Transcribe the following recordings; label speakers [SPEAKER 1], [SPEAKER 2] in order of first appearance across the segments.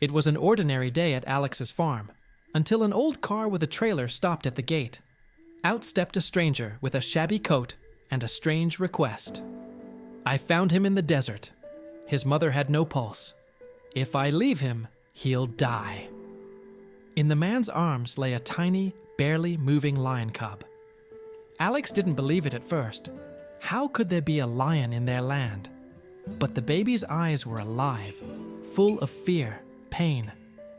[SPEAKER 1] It was an ordinary day at Alex's farm, until an old car with a trailer stopped at the gate. Out stepped a stranger with a shabby coat and a strange request. "I found him in the desert. His mother had no pulse. If I leave him, he'll die." In the man's arms lay a tiny, barely moving lion cub. Alex didn't believe it at first. How could there be a lion in their land? But the baby's eyes were alive, full of fear, pain,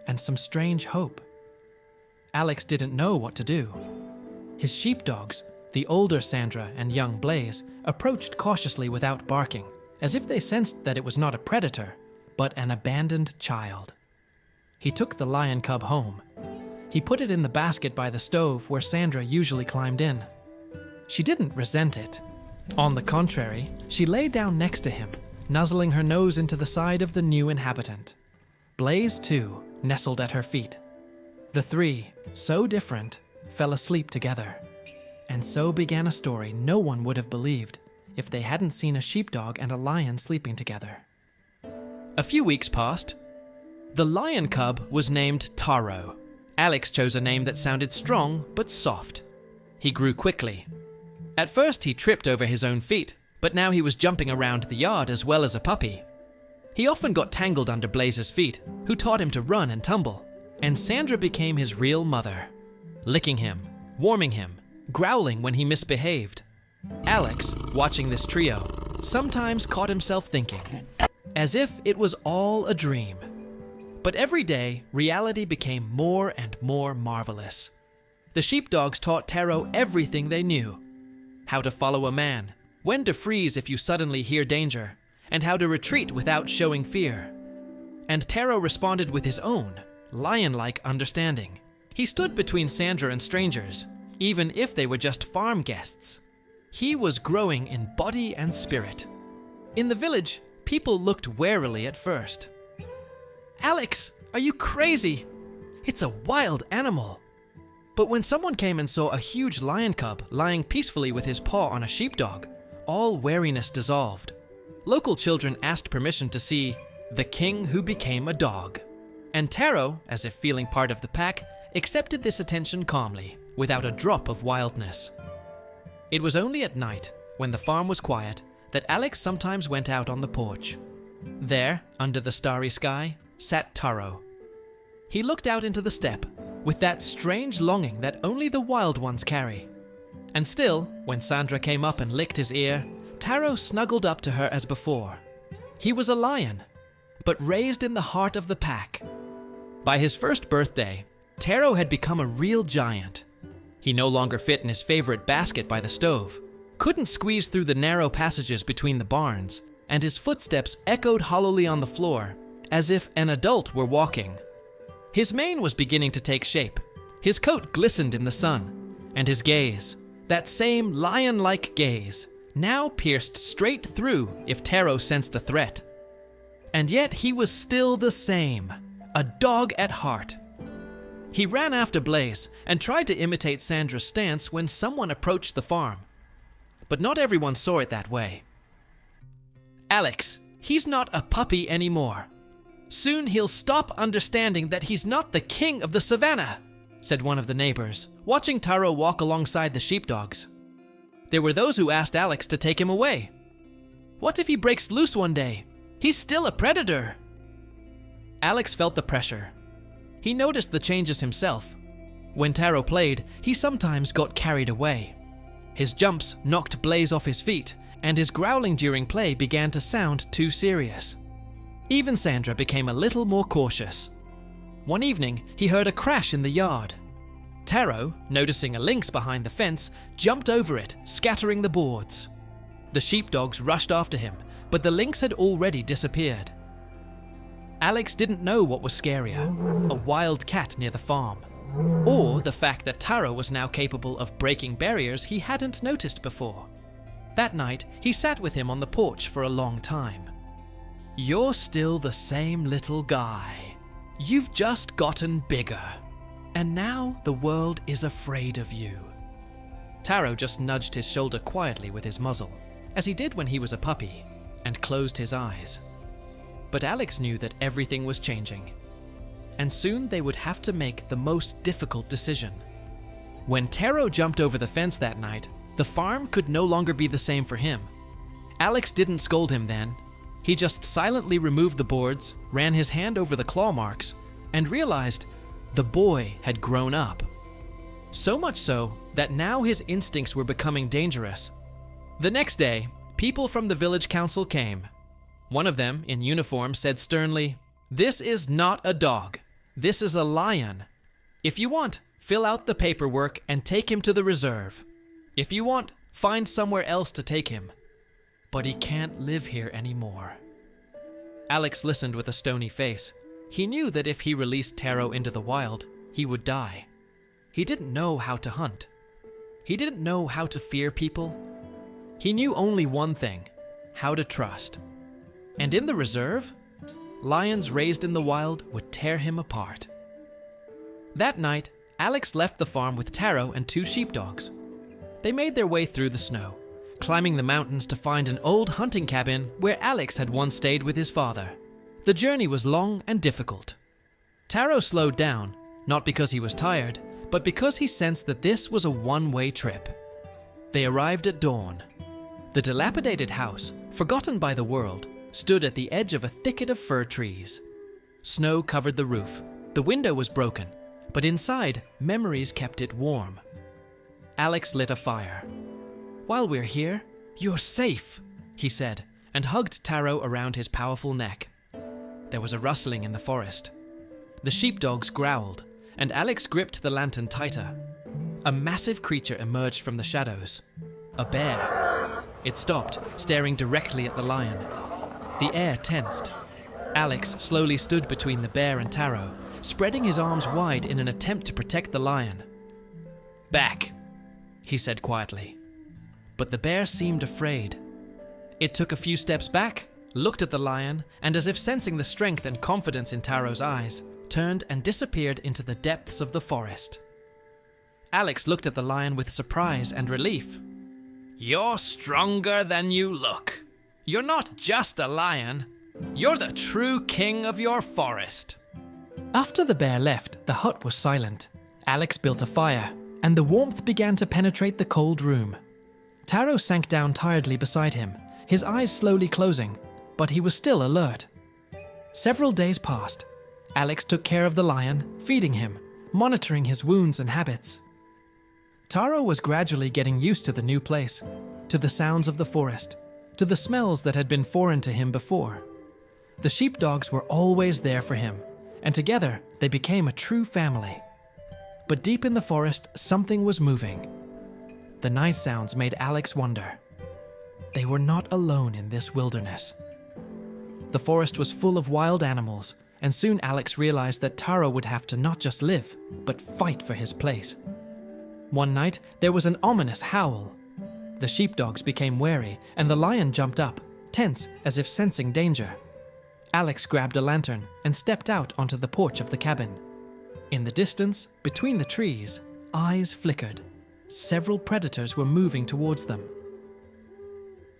[SPEAKER 1] and some strange hope. Alex didn't know what to do. His sheepdogs, the older Sandra and young Blaze, approached cautiously without barking, as if they sensed that it was not a predator, but an abandoned child. He took the lion cub home. He put it in the basket by the stove where Sandra usually climbed in. She didn't resent it. On the contrary, she lay down next to him, nuzzling her nose into the side of the new inhabitant. Blaze, too, nestled at her feet. The three, so different, fell asleep together. And so began a story no one would have believed if they hadn't seen a sheepdog and a lion sleeping together. A few weeks passed. The lion cub was named Taro. Alex chose a name that sounded strong but soft. He grew quickly. At first he tripped over his own feet, but now he was jumping around the yard as well as a puppy. He often got tangled under Blaze's feet, who taught him to run and tumble, and Sandra became his real mother, licking him, warming him, growling when he misbehaved. Alex, watching this trio, sometimes caught himself thinking, as if it was all a dream. But every day, reality became more and more marvelous. The sheepdogs taught Taro everything they knew: how to follow a man, when to freeze if you suddenly hear danger, and how to retreat without showing fear. And Taro responded with his own, lion-like understanding. He stood between Sandra and strangers, even if they were just farm guests. He was growing in body and spirit. In the village, people looked warily at first. "Alex, are you crazy? It's a wild animal." But when someone came and saw a huge lion cub lying peacefully with his paw on a sheepdog, all wariness dissolved. Local children asked permission to see the king who became a dog. And Taro, as if feeling part of the pack, accepted this attention calmly, without a drop of wildness. It was only at night, when the farm was quiet, that Alex sometimes went out on the porch. There, under the starry sky, sat Taro. He looked out into the steppe, with that strange longing that only the wild ones carry. And still, when Sandra came up and licked his ear, Taro snuggled up to her as before. He was a lion, but raised in the heart of the pack. By his first birthday, Taro had become a real giant. He no longer fit in his favorite basket by the stove, couldn't squeeze through the narrow passages between the barns, and his footsteps echoed hollowly on the floor, as if an adult were walking. His mane was beginning to take shape. His coat glistened in the sun, and his gaze, that same lion-like gaze, now pierced straight through if Taro sensed a threat. And yet he was still the same, a dog at heart. He ran after Blaze and tried to imitate Sandra's stance when someone approached the farm. But not everyone saw it that way. "Alex, he's not a puppy anymore. Soon he'll stop understanding that he's not the king of the savannah," said one of the neighbors, watching Taro walk alongside the sheepdogs. There were those who asked Alex to take him away. "What if he breaks loose one day? He's still a predator." Alex felt the pressure. He noticed the changes himself. When Taro played, he sometimes got carried away. His jumps knocked Blaze off his feet, and his growling during play began to sound too serious. Even Sandra became a little more cautious. One evening, he heard a crash in the yard. Taro, noticing a lynx behind the fence, jumped over it, scattering the boards. The sheepdogs rushed after him, but the lynx had already disappeared. Alex didn't know what was scarier, a wild cat near the farm, or the fact that Taro was now capable of breaking barriers he hadn't noticed before. That night, he sat with him on the porch for a long time. "You're still the same little guy. You've just gotten bigger. And now the world is afraid of you." Taro just nudged his shoulder quietly with his muzzle, as he did when he was a puppy, and closed his eyes. But Alex knew that everything was changing. and soon they would have to make the most difficult decision. When Taro jumped over the fence that night, the farm could no longer be the same for him. Alex didn't scold him then. He just silently removed the boards, ran his hand over the claw marks, and realized the boy had grown up. So much so that now his instincts were becoming dangerous. The next day, people from the village council came. One of them, in uniform, said sternly, "This is not a dog. This is a lion. If you want, fill out the paperwork and take him to the reserve. If you want, find somewhere else to take him. But he can't live here anymore." Alex listened with a stony face. He knew that if he released Taro into the wild, he would die. He didn't know how to hunt. He didn't know how to fear people. He knew only one thing: how to trust. And in the reserve, lions raised in the wild would tear him apart. That night, Alex left the farm with Taro and 2 sheepdogs. They made their way through the snow, climbing the mountains to find an old hunting cabin where Alex had once stayed with his father. The journey was long and difficult. Taro slowed down, not because he was tired, but because he sensed that this was a one-way trip. They arrived at dawn. The dilapidated house, forgotten by the world, stood at the edge of a thicket of fir trees. Snow covered the roof. The window was broken, but inside, memories kept it warm. Alex lit a fire. "While we're here, you're safe," he said, and hugged Taro around his powerful neck. There was a rustling in the forest. The sheepdogs growled, and Alex gripped the lantern tighter. A massive creature emerged from the shadows. A bear. It stopped, staring directly at the lion. The air tensed. Alex slowly stood between the bear and Taro, spreading his arms wide in an attempt to protect the lion. "Back," he said quietly. But the bear seemed afraid. It took a few steps back, looked at the lion, and as if sensing the strength and confidence in Taro's eyes, turned and disappeared into the depths of the forest. Alex looked at the lion with surprise and relief. "You're stronger than you look. You're not just a lion. You're the true king of your forest." After the bear left, the hut was silent. Alex built a fire, and the warmth began to penetrate the cold room. Taro sank down tiredly beside him, his eyes slowly closing, but he was still alert. Several days passed. Alex took care of the lion, feeding him, monitoring his wounds and habits. Taro was gradually getting used to the new place, to the sounds of the forest, to the smells that had been foreign to him before. The sheepdogs were always there for him, and together they became a true family. But deep in the forest, something was moving. The night sounds made Alex wonder. They were not alone in this wilderness. The forest was full of wild animals, and soon Alex realized that Taro would have to not just live, but fight for his place. One night, there was an ominous howl. The sheepdogs became wary, and the lion jumped up, tense as if sensing danger. Alex grabbed a lantern and stepped out onto the porch of the cabin. In the distance, between the trees, eyes flickered. Several predators were moving towards them.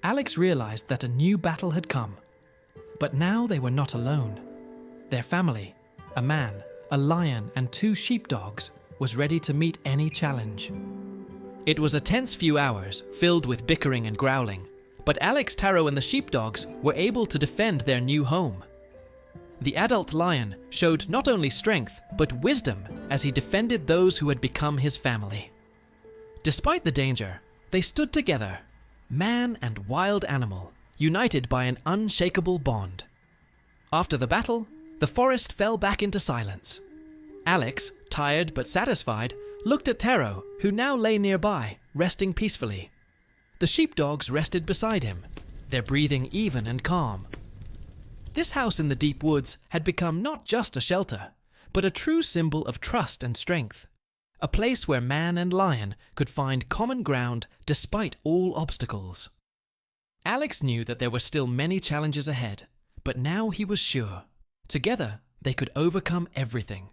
[SPEAKER 1] Alex realized that a new battle had come. But now they were not alone. Their family, a man, a lion, and 2 sheepdogs, was ready to meet any challenge. It was a tense few hours, filled with bickering and growling, but Alex, Taro, and the sheepdogs were able to defend their new home. The adult lion showed not only strength, but wisdom as he defended those who had become his family. Despite the danger, they stood together, man and wild animal, united by an unshakable bond. After the battle, the forest fell back into silence. Alex, tired but satisfied, looked at Taro, who now lay nearby, resting peacefully. The sheepdogs rested beside him, their breathing even and calm. This house in the deep woods had become not just a shelter, but a true symbol of trust and strength. A place where man and lion could find common ground despite all obstacles. Alex knew that there were still many challenges ahead, but now he was sure. Together, they could overcome everything.